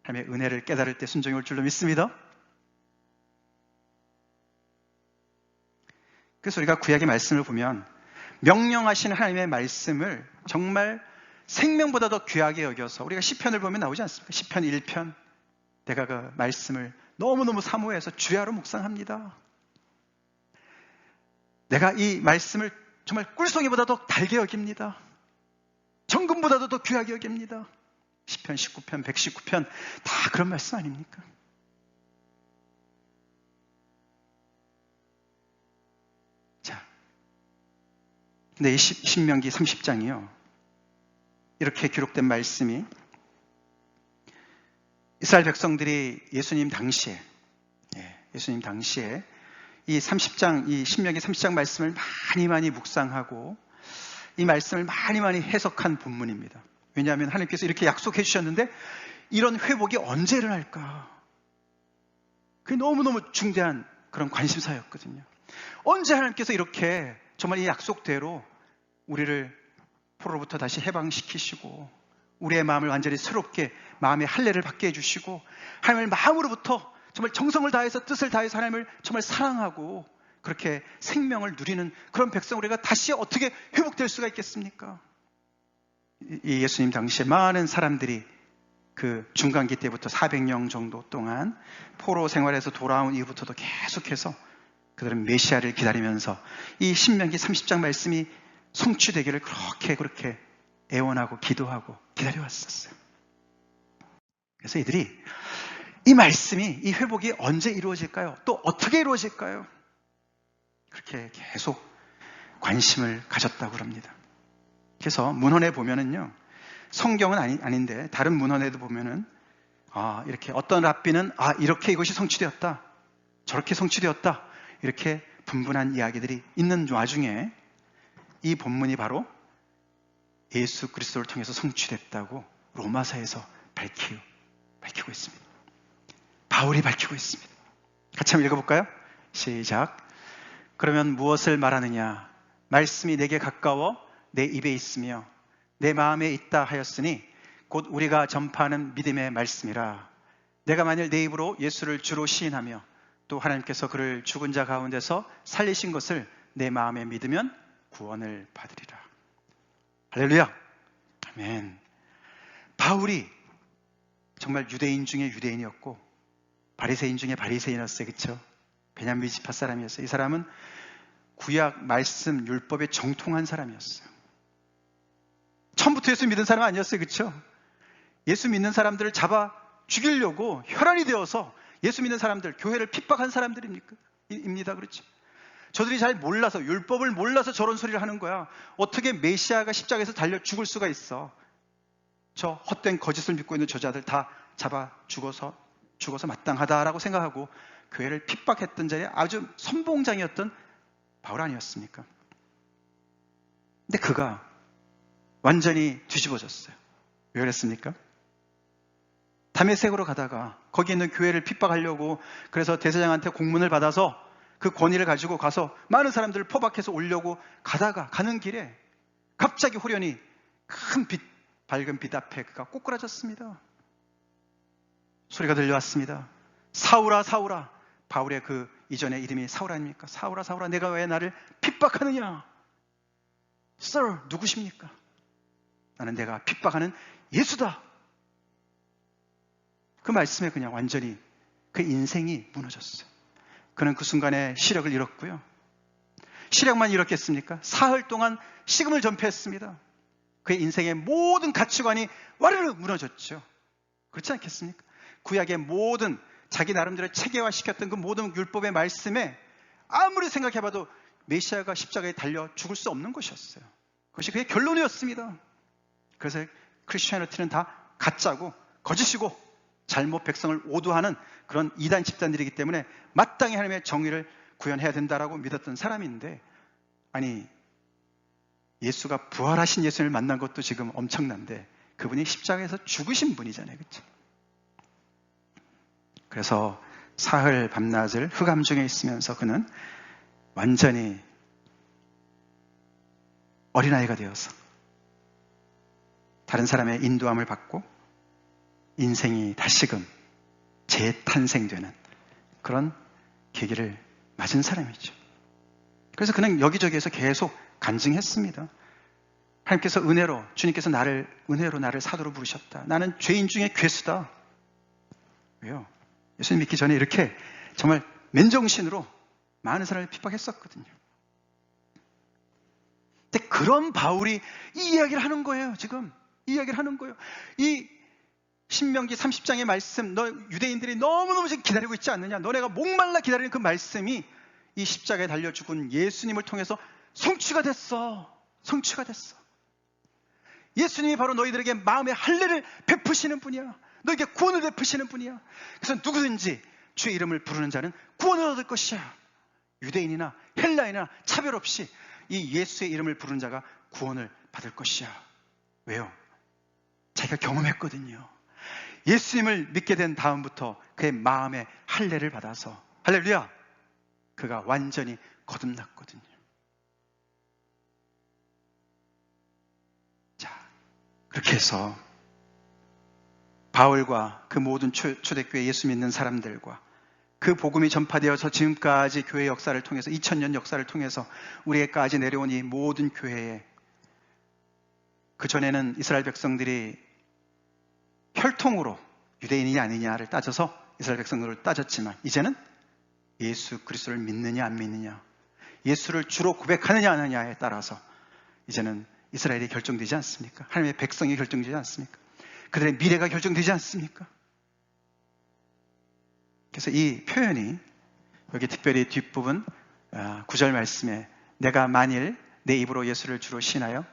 하나님의 은혜를 깨달을 때 순종이 올 줄로 믿습니다. 그래서 우리가 구약의 말씀을 보면 명령하시는 하나님의 말씀을 정말 생명보다 더 귀하게 여겨서 우리가 시편을 보면 나오지 않습니까? 시편 1편 내가 그 말씀을 너무너무 사모해서 주야로 묵상합니다. 내가 이 말씀을 정말 꿀송이보다 더 달게 여깁니다. 정금보다도 더 귀하게 여깁니다. 시편 19편, 119편 다 그런 말씀 아닙니까? 자, 근데 이 신명기 30장이요. 이렇게 기록된 말씀이 이스라엘 백성들이 예수님 당시에 이 30장, 이 신명기 30장 말씀을 많이 묵상하고 이 말씀을 많이 해석한 본문입니다. 왜냐하면 하나님께서 이렇게 약속해 주셨는데 이런 회복이 언제 일어날까? 그게 너무너무 중대한 그런 관심사였거든요. 언제 하나님께서 이렇게 정말 이 약속대로 우리를 포로로부터 다시 해방시키시고 우리의 마음을 완전히 새롭게 마음의 할례를 받게 해주시고 하나님을 마음으로부터 정말 정성을 다해서 뜻을 다해서 하나님을 정말 사랑하고 그렇게 생명을 누리는 그런 백성 우리가 다시 어떻게 회복될 수가 있겠습니까? 이 예수님 당시에 많은 사람들이 그 중간기 때부터 400년 정도 동안 포로 생활에서 돌아온 이후부터도 계속해서 그들은 메시아를 기다리면서 이 신명기 30장 말씀이 성취되기를 그렇게 애원하고 기도하고 기다려왔었어요. 그래서 이들이 이 말씀이 이 회복이 언제 이루어질까요? 또 어떻게 이루어질까요? 그렇게 계속 관심을 가졌다고 그럽니다. 그래서 문헌에 보면은요, 성경은 아닌데 다른 문헌에도 보면은 이렇게 어떤 랍비는 이렇게 이것이 성취되었다, 저렇게 성취되었다 이렇게 분분한 이야기들이 있는 와중에 이 본문이 바로 예수 그리스도를 통해서 성취됐다고 로마서에서 밝히고 있습니다. 바울이 밝히고 있습니다. 같이 한번 읽어볼까요? 시작. 그러면 무엇을 말하느냐? 말씀이 내게 가까워 내 입에 있으며 내 마음에 있다 하였으니 곧 우리가 전파하는 믿음의 말씀이라. 내가 만일 내 입으로 예수를 주로 시인하며 또 하나님께서 그를 죽은 자 가운데서 살리신 것을 내 마음에 믿으면 구원을 받으리라. 할렐루야. 아멘. 바울이 정말 유대인 중에 유대인이었고 바리새인 중에 바리새인이었어요. 그렇죠? 베냐민 지파 사람이었어요. 이 사람은 구약 말씀 율법에 정통한 사람이었어요. 처음부터 예수 믿는 사람 아니었어요. 그렇죠? 예수 믿는 사람들을 잡아 죽이려고 혈안이 되어서 예수 믿는 사람들, 교회를 핍박한 사람들입니다. 그렇죠? 저들이 잘 몰라서, 율법을 몰라서 저런 소리를 하는 거야. 어떻게 메시아가 십자가에서 달려 죽을 수가 있어? 저 헛된 거짓을 믿고 있는 저자들 다 잡아 죽어서 마땅하다라고 생각하고 교회를 핍박했던 자리에 아주 선봉장이었던 바울 아니었습니까? 근데 그가 완전히 뒤집어졌어요. 왜 그랬습니까? 다메섹으로 가다가 거기 있는 교회를 핍박하려고 그래서 대제사장한테 공문을 받아서 그 권위를 가지고 가서 많은 사람들을 포박해서 오려고 가는 길에 갑자기 호련히 큰 밝은 빛 앞에 그가 꼬꾸라졌습니다. 소리가 들려왔습니다. 사울아, 사울아. 바울의 그 이전의 이름이 사울 아닙니까? 사울아, 사울아, 내가 왜 나를 핍박하느냐? Sir, 누구십니까? 나는 내가 핍박하는 예수다. 그 말씀에 그냥 완전히 그 인생이 무너졌어요. 그는 그 순간에 시력을 잃었고요. 시력만 잃었겠습니까? 사흘 동안 식음을 전폐했습니다. 그의 인생의 모든 가치관이 와르르 무너졌죠. 그렇지 않겠습니까? 구약의 모든 자기 나름대로 체계화시켰던 그 모든 율법의 말씀에 아무리 생각해봐도 메시아가 십자가에 달려 죽을 수 없는 것이었어요. 그것이 그의 결론이었습니다. 그래서 크리스천리티는 다 가짜고 거짓이고 잘못 백성을 오도하는 그런 이단 집단들이기 때문에 마땅히 하나님의 정의를 구현해야 된다라고 믿었던 사람인데, 아니 예수가 부활하신 예수를 만난 것도 지금 엄청난데 그분이 십자가에서 죽으신 분이잖아요. 그렇죠? 그래서 사흘 밤낮을 흑암 중에 있으면서 그는 완전히 어린아이가 되어서 다른 사람의 인도함을 받고 인생이 다시금 재탄생되는 그런 계기를 맞은 사람이죠. 그래서 그는 여기저기에서 계속 간증했습니다. 하나님께서 은혜로, 주님께서 은혜로 나를 사도로 부르셨다. 나는 죄인 중에 괴수다. 왜요? 예수님 믿기 전에 이렇게 정말 맨정신으로 많은 사람을 핍박했었거든요. 근데 그런 바울이 이 이야기를 하는 거예요. 지금 이 이야기를 하는 거예요. 이 신명기 30장의 말씀, 너 유대인들이 너무너무 지금 기다리고 있지 않느냐? 너네가 목말라 기다리는 그 말씀이 이 십자가에 달려 죽은 예수님을 통해서 성취가 됐어. 성취가 됐어. 예수님이 바로 너희들에게 마음의 할례를 베푸시는 분이야. 너에게 구원을 베푸시는 분이야. 그래서 누구든지 주의 이름을 부르는 자는 구원을 얻을 것이야. 유대인이나 헬라인이나 차별 없이 이 예수의 이름을 부르는 자가 구원을 받을 것이야. 왜요? 자기가 경험했거든요. 예수님을 믿게 된 다음부터 그의 마음의 할례를 받아서, 할렐루야, 그가 완전히 거듭났거든요. 자, 그렇게 해서 바울과 그 모든 초대교회 예수 믿는 사람들과 그 복음이 전파되어서 지금까지 교회 역사를 통해서 2000년 역사를 통해서 우리에게까지 내려온 이 모든 교회에, 그전에는 이스라엘 백성들이 혈통으로 유대인이냐 아니냐를 따져서 이스라엘 백성들을 따졌지만 이제는 예수 그리스도를 믿느냐 안 믿느냐, 예수를 주로 고백하느냐 안 하느냐에 따라서 이제는 이스라엘이 결정되지 않습니까? 하나님의 백성이 결정되지 않습니까? 그들의 미래가 결정되지 않습니까? 그래서 이 표현이 여기 특별히 뒷부분 9절 말씀에 내가 만일 내 입으로 예수를 주로 신하여,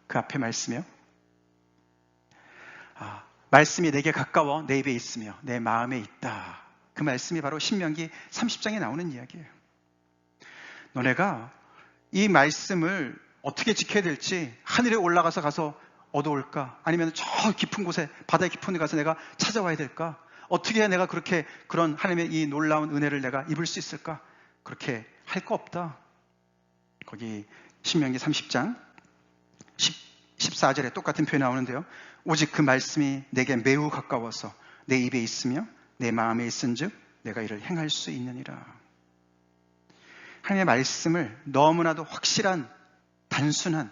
그 앞에 말씀이요, 말씀이 내게 가까워 내 입에 있으며 내 마음에 있다. 그 말씀이 바로 신명기 30장에 나오는 이야기예요. 너네가 이 말씀을 어떻게 지켜야 될지, 하늘에 올라가서 가서 얻어올까? 아니면 저 깊은 곳에, 바다의 깊은 데 가서 내가 찾아와야 될까? 어떻게 해야 내가 그런 하나님의 이 놀라운 은혜를 내가 입을 수 있을까? 그렇게 할 거 없다. 거기 신명기 30장 14절에 똑같은 표현이 나오는데요. 오직 그 말씀이 내게 매우 가까워서 내 입에 있으며 내 마음에 있은즉 내가 이를 행할 수 있느니라. 하나님의 말씀을 너무나도 확실한, 단순한,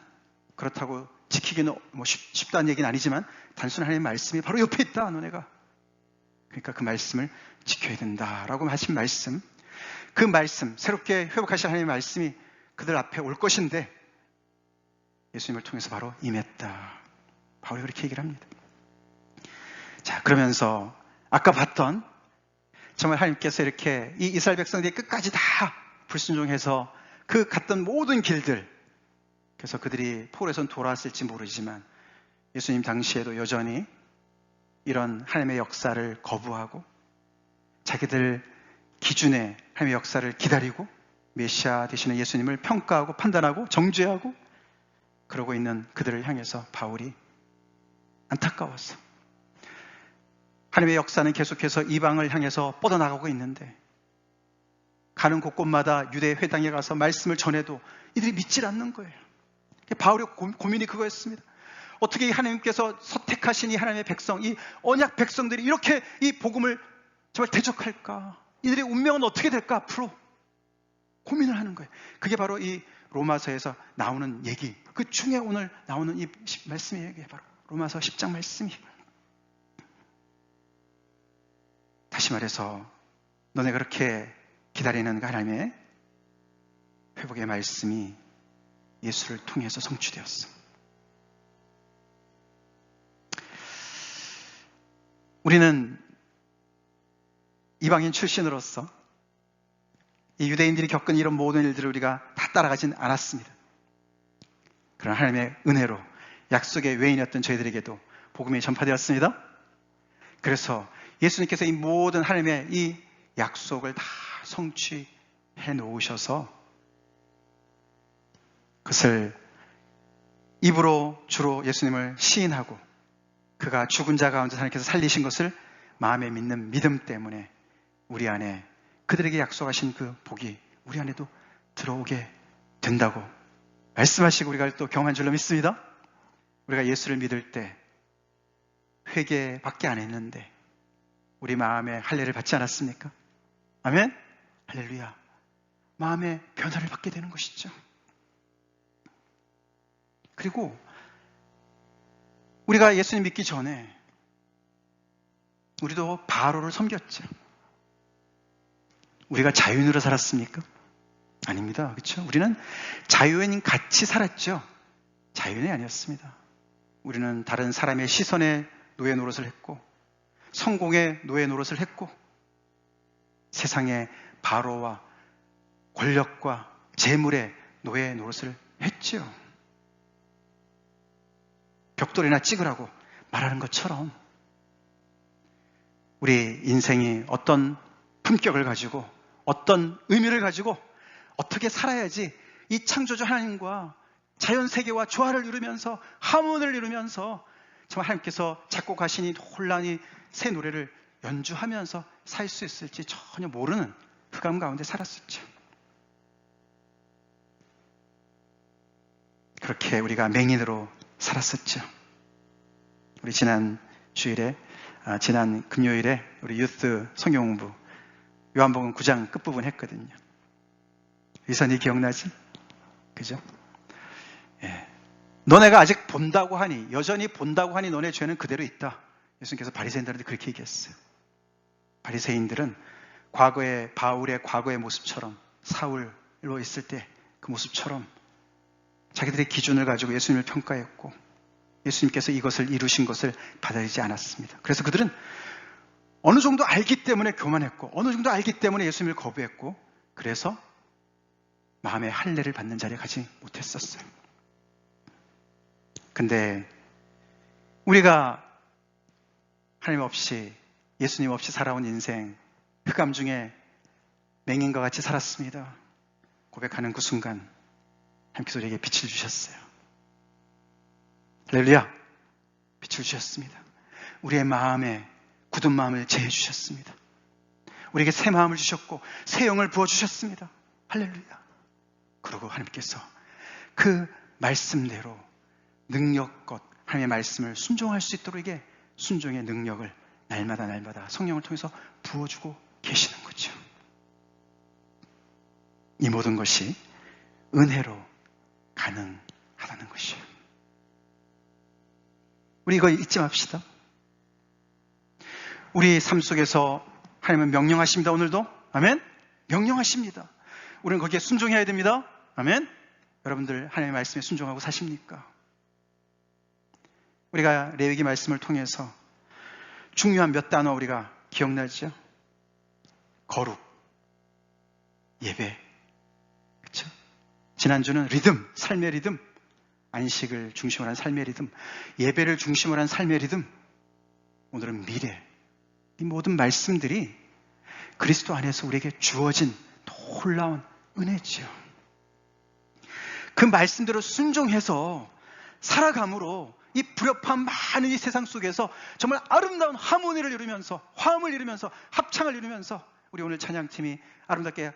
그렇다고 지키기는 쉽다는 얘기는 아니지만 단순한 하나님의 말씀이 바로 옆에 있다, 너네가. 그러니까 그 말씀을 지켜야 된다라고 하신 말씀, 그 말씀, 새롭게 회복하실 하나님의 말씀이 그들 앞에 올 것인데 예수님을 통해서 바로 임했다. 바울이 그렇게 얘기를 합니다. 자, 그러면서 아까 봤던, 정말 하나님께서 이렇게 이 이스라엘 백성들이 끝까지 다 불순종해서 그 갔던 모든 길들, 그래서 그들이 포로에선 돌아왔을지 모르지만 예수님 당시에도 여전히 이런 하나님의 역사를 거부하고 자기들 기준의 하나님의 역사를 기다리고 메시아 되시는 예수님을 평가하고 판단하고 정죄하고 그러고 있는 그들을 향해서 바울이 안타까웠어. 하나님의 역사는 계속해서 이방을 향해서 뻗어나가고 있는데 가는 곳곳마다 유대 회당에 가서 말씀을 전해도 이들이 믿질 않는 거예요. 바울의 고민이 그거였습니다. 어떻게 하나님께서 선택하신 이 하나님의 백성, 이 언약 백성들이 이렇게 이 복음을 정말 대적할까? 이들의 운명은 어떻게 될까 앞으로? 고민을 하는 거예요. 그게 바로 이 로마서에서 나오는 얘기, 그 중에 오늘 나오는 이 말씀의 얘기예요. 바로 로마서 10장 말씀이. 다시 말해서 너네 그렇게 기다리는 그 하나님의 회복의 말씀이 예수를 통해서 성취되었어. 우리는 이방인 출신으로서 이 유대인들이 겪은 이런 모든 일들을 우리가 다 따라가진 않았습니다. 그러나 하나님의 은혜로 약속의 외인이었던 저희들에게도 복음이 전파되었습니다. 그래서 예수님께서 이 모든 하나님의 이 약속을 다 성취해 놓으셔서 그것을 입으로 주로 예수님을 시인하고 그가 죽은 자 가운데 하나님께서 살리신 것을 마음에 믿는 믿음 때문에 우리 안에 그들에게 약속하신 그 복이 우리 안에도 들어오게 된다고 말씀하시고 우리가 또 경험한 줄로 믿습니다. 우리가 예수를 믿을 때 회개밖에 안 했는데 우리 마음에 할례를 받지 않았습니까? 아멘? 할렐루야. 마음의 변화를 받게 되는 것이죠. 그리고 우리가 예수님 믿기 전에 우리도 바로를 섬겼죠. 우리가 자유인으로 살았습니까? 아닙니다. 그렇죠? 우리는 자유인인 같이 살았죠. 자유인이 아니었습니다. 우리는 다른 사람의 시선에 노예 노릇을 했고 성공의 노예 노릇을 했고 세상의 바로와 권력과 재물의 노예 노릇을 했죠. 벽돌이나 찍으라고 말하는 것처럼 우리 인생이 어떤 품격을 가지고 어떤 의미를 가지고 어떻게 살아야지 이 창조주 하나님과 자연세계와 조화를 이루면서 하모니를 이루면서 정말 하나님께서 작곡하신 이 혼란이 새 노래를 연주하면서 살 수 있을지 전혀 모르는 흑암 가운데 살았었죠. 그렇게 우리가 맹인으로 살았었죠. 우리 지난 금요일에 우리 유스 성경 공부 요한복음 9장 끝부분 했거든요. 이선이 기억나지? 그죠? 예. 너네가 아직 본다고 하니, 여전히 본다고 하니 너네 죄는 그대로 있다. 예수님께서 바리새인들한테 그렇게 얘기했어요. 바리새인들은 과거의 바울의 과거의 모습처럼 사울로 있을 때 그 모습처럼 자기들의 기준을 가지고 예수님을 평가했고 예수님께서 이것을 이루신 것을 받아들이지 않았습니다. 그래서 그들은 어느 정도 알기 때문에 교만했고 어느 정도 알기 때문에 예수님을 거부했고 그래서 마음의 할례를 받는 자리에 가지 못했었어요. 근데 우리가 하나님 없이 예수님 없이 살아온 인생 흑암 중에 맹인과 같이 살았습니다. 고백하는 그 순간 하나님께서 우리에게 빛을 주셨어요. 할렐루야. 빛을 주셨습니다. 우리의 마음에 굳은 마음을 제해 주셨습니다. 우리에게 새 마음을 주셨고 새 영을 부어주셨습니다. 할렐루야. 그리고 하나님께서 그 말씀대로 능력껏 하나님의 말씀을 순종할 수 있도록 이게 순종의 능력을 날마다 성령을 통해서 부어주고 계시는 거죠. 이 모든 것이 은혜로 가능하다는 것이에요. 우리 이거 잊지 맙시다. 우리 삶 속에서 하나님은 명령하십니다. 오늘도 아멘. 명령하십니다. 우리는 거기에 순종해야 됩니다. 아멘. 여러분들 하나님의 말씀에 순종하고 사십니까? 우리가 레위기 말씀을 통해서 중요한 몇 단어 우리가 기억나죠? 거룩, 예배, 그렇죠? 지난주는 리듬, 삶의 리듬, 안식을 중심으로 한 삶의 리듬, 예배를 중심으로 한 삶의 리듬, 오늘은 미래. 이 모든 말씀들이 그리스도 안에서 우리에게 주어진 놀라운 은혜지요. 그 말씀대로 순종해서 살아감으로 이 불협화음 많은 이 세상 속에서 정말 아름다운 하모니를 이루면서 화음을 이루면서 합창을 이루면서 우리 오늘 찬양팀이 아름답게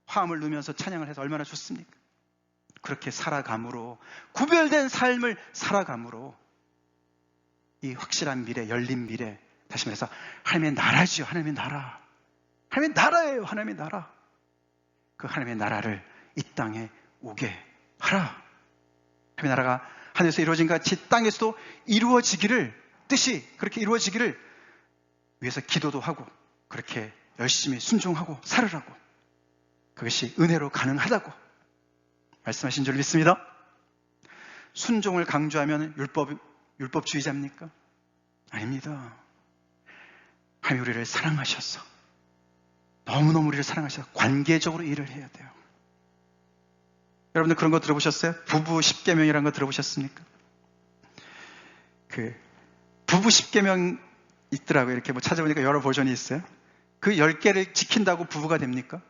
화음을 넣으면서 찬양을 해서 얼마나 좋습니까? 그렇게 살아감으로 구별된 삶을 살아감으로 이 확실한 미래, 열린 미래, 다시 말해서 하나님의 나라지요. 하나님의 나라. 하나님의 나라예요. 하나님의 나라. 그 하나님의 나라를 이 땅에 오게 하라. 하나님의 나라가 하늘에서 이루어진 것 같이 땅에서도 이루어지기를, 뜻이 그렇게 이루어지기를 위해서 기도도 하고 그렇게 열심히 순종하고 살으라고, 그것이 은혜로 가능하다고 말씀하신 줄 믿습니다. 순종을 강조하면 율법주의자입니까? 아닙니다. 하나님 우리를 사랑하셔서, 너무너무 우리를 사랑하셔서 관계적으로 일을 해야 돼요. 여러분들 그런 거 들어보셨어요? 부부 10계명이라는 거 들어보셨습니까? 그 부부 10계명 있더라고요. 이렇게 뭐 찾아보니까 여러 버전이 있어요. 그 10개를 지킨다고 부부가 됩니까?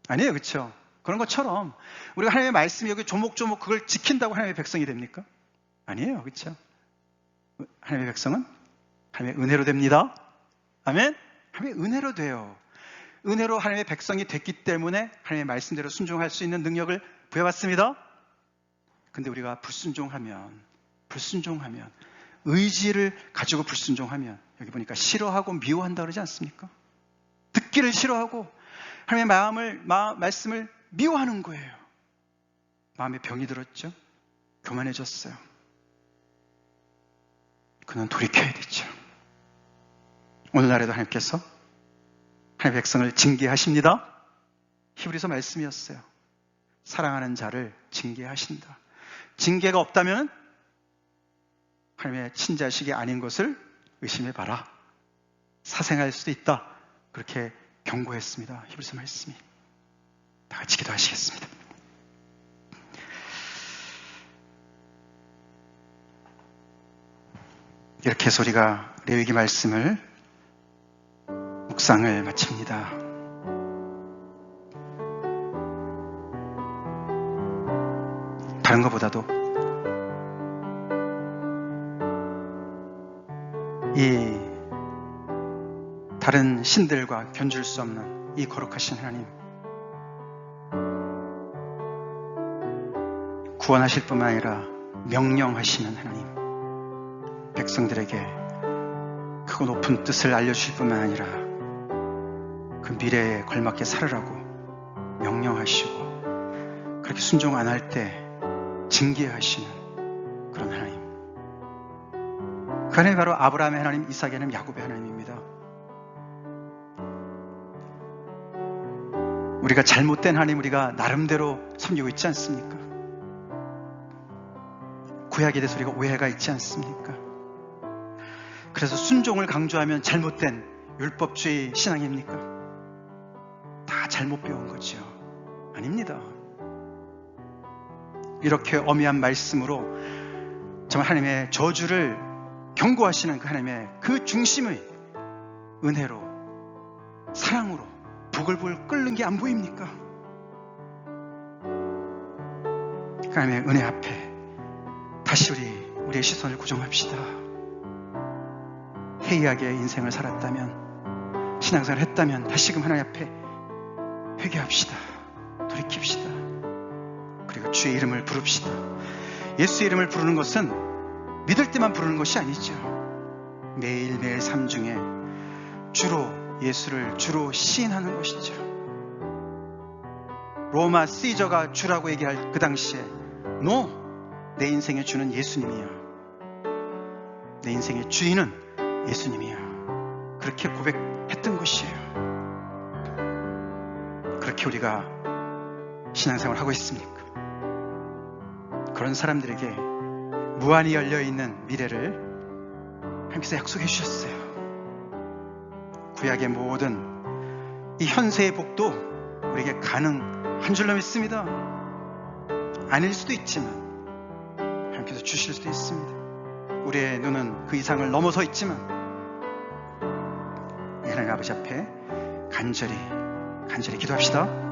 아니에요. 그렇죠? 그런 것처럼 우리가 하나님의 말씀이 여기 조목조목 그걸 지킨다고 하나님의 백성이 됩니까? 아니에요. 그렇죠? 하나님의 백성은 하나님의 은혜로 됩니다. 아멘? 하나님의 은혜로 돼요. 은혜로 하나님의 백성이 됐기 때문에 하나님의 말씀대로 순종할 수 있는 능력을 부여받습니다. 근데 우리가 불순종하면, 의지를 가지고 불순종하면, 여기 보니까 싫어하고 미워한다 그러지 않습니까? 듣기를 싫어하고 하나님의 말씀을 미워하는 거예요. 마음에 병이 들었죠? 교만해졌어요. 그는 돌이켜야 되죠. 오늘날에도 하나님께서 하나님의 백성을 징계하십니다. 히브리서 말씀이었어요. 사랑하는 자를 징계하신다. 징계가 없다면 하나님의 친자식이 아닌 것을 의심해봐라. 사생할 수도 있다. 그렇게 경고했습니다. 히브리서 말씀이. 다 같이 기도하시겠습니다. 이렇게 해서 우리가 레위기 말씀을 묵상을 마칩니다. 다른 것보다도 이 다른 신들과 견줄 수 없는 이 거룩하신 하나님, 구원하실 뿐만 아니라 명령하시는 하나님, 백성들에게 크고 높은 뜻을 알려주실 뿐만 아니라 그 미래에 걸맞게 살으라고 명령하시고, 그렇게 순종 안 할 때 징계하시는 그런 하나님, 그 하나님이 바로 아브라함의 하나님, 이삭의 하나님, 야곱의 하나님입니다. 우리가 잘못된 하나님, 우리가 나름대로 섬기고 있지 않습니까? 구약에 대해서 우리가 오해가 있지 않습니까? 그래서 순종을 강조하면 잘못된 율법주의 신앙입니까? 다 잘못 배운 거죠. 아닙니다. 이렇게 엄미한 말씀으로 정말 하나님의 저주를 경고하시는 그 하나님의 그 중심의 은혜로, 사랑으로 부글부글 끓는 게 안 보입니까? 그 하나님의 은혜 앞에 다시 우리의 시선을 고정합시다. 해이하게 인생을 살았다면, 신앙생활을 했다면 다시금 하나님 앞에 회개합시다. 돌이킵시다. 그리고 주의 이름을 부릅시다. 예수의 이름을 부르는 것은 믿을 때만 부르는 것이 아니죠. 매일매일 삶 중에 예수를 주로 시인하는 것이죠. 로마 시저가 주라고 얘기할 그 당시에 내 인생의 주는 예수님이야. 내 인생의 주인은 예수님이야. 그렇게 고백했던 것이에요. 그렇게 우리가 신앙생활을 하고 있습니까? 그런 사람들에게 무한히 열려있는 미래를 하나님께서 약속해 주셨어요. 구약의 모든 이 현세의 복도 우리에게 가능한 줄로 믿습니다. 아닐 수도 있지만 하나님께서 주실 수도 있습니다. 우리의 눈은 그 이상을 넘어서 있지만 하나님 아버지 앞에 간절히 기도합시다.